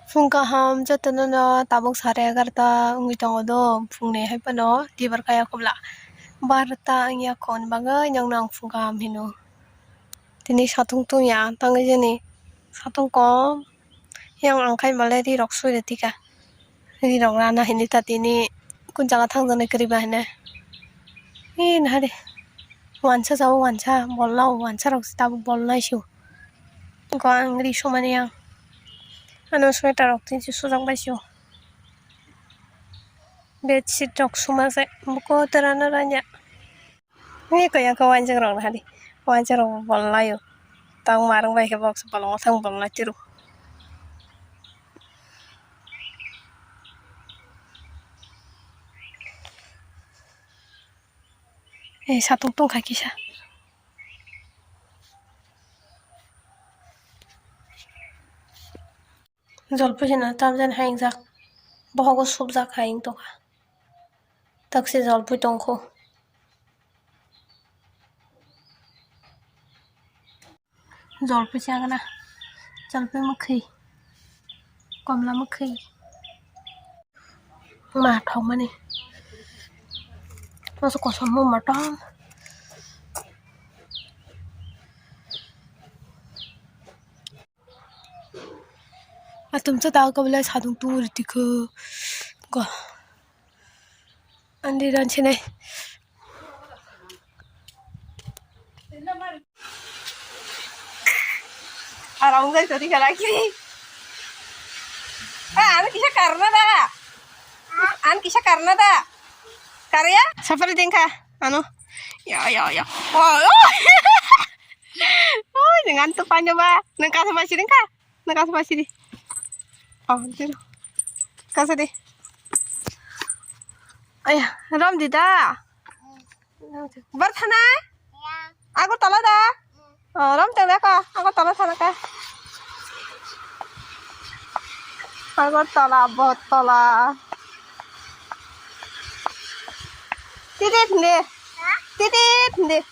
Fungkaham jatanono tabuk sare agarta ungi tongodo fungne haipano dibar kaya kubla barta angya kon bagai nyang nang fungkaham hino tini satung tung ya tangai jeni satung kom yang angkai malai ri rok sui tika ri rok rana hini tatini kun jaga thangjane kariba hine in hari wansa jawo wansa bollau wansa rok tabuk bolnai siu ko angri somani yang ano sweater rok tinsi sujak baisio bedsheet rok sumase buko terana ranya ni kaya ka wanjang rok hari wanjang rok bollayo tang marang bai ke box palong thang bollai tiru satung tung khai kisa jolpujina tamjan haingjak bohogo subjak haing toka takse jolpui tongkho jolpui chagana jolpui mukhi komla mukhi ma thongmani masuk kosom mo matom atumcha daw kabla sadung tur tikho go andi ran chine arang gai tadi lagi an kisah karena dah karya safari dengka anu ya oh dengan tuh panjang ba nengka sama si dengka nengka sama si di oh itu kasih deh ayah ram dida berthana aku tolak dah ram tengah ka aku tolak sana ka aku tolak botolak titit nih deh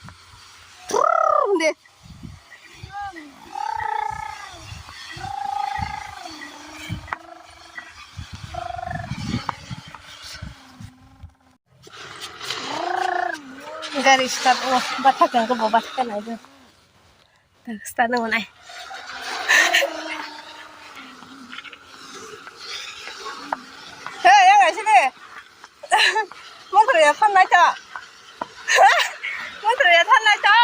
garis start batak yang ke batak kan aja start nung nai yang nggak sih deh mau kelihatan aja mau kelihatan aja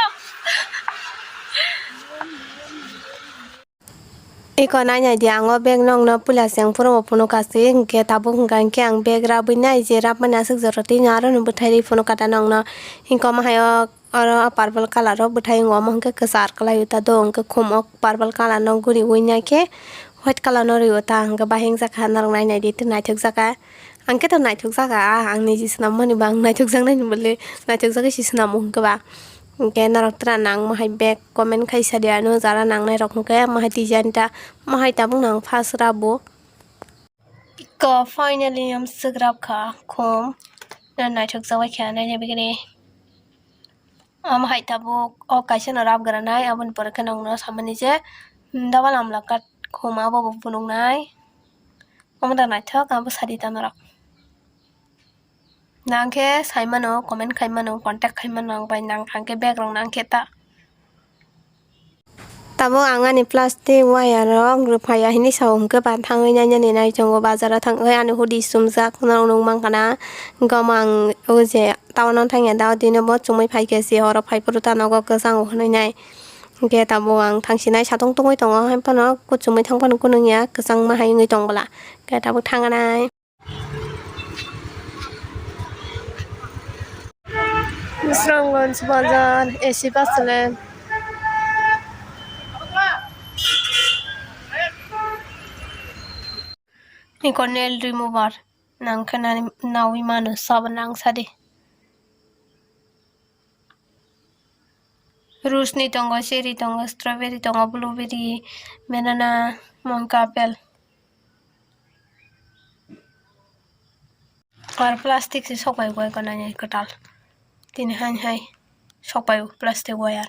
iko nanya dia ngo bag nong no pulas yang puro puno kasi ke tabuk ngkan ke ang bag rabina je rab mana suk joroti nyaro no buthai puno kata nong no inko mahayo oro purple color ro buthai ngo mo ke kesar kala yuta do ke khum ok purple color no guri winya ke white color no riuta ang ke bahing jaka nang nai nai dit nai thuk jaka ang ke to nai thuk jaka ang ni jisna mani bang nai thuk jang nai bole nai thuk jaka sisna mo ke ba ke narok tra nang mahai bag comment khaisa dia no jara nang nai rok ke mahai design ta mahai tabung nang fas rabo ko finally am sugrab kha khom na nai thuk jawai kha nai ne bigini mahai tabuk o kaisa na rab gara nai abun por ke nong no samani je dawal amla kat khoma bo bunung nai amda nai thak am sadi ta narok nangke saimano comment khaimano contact khaimano bai nang thangke bag rong nang kheta tabo angani plastic wire rong rupaya hini saum ke ban thangai nya ni nai jongo bazara thangai ani hudi sumjak nong nong mangkana gomang oje tawnon thangya daw dine bo chumai phaike si horo phaipuruta nogo kesang honai nai ke tabo ang thangsinai satong tongoi tongo hampano kuchumai thangpan kunungya kesang mahai ngai tongbala ke tabo thanganai Misrangganj Bazar AC Basle Iko nail remover nang kana nawi manu sab nang sadi rusni tongo cherry tongo strawberry tongo blueberry banana monka apple और plastic से सफाई गए कना नहीं कटाल तीन high high सफाई plastic wire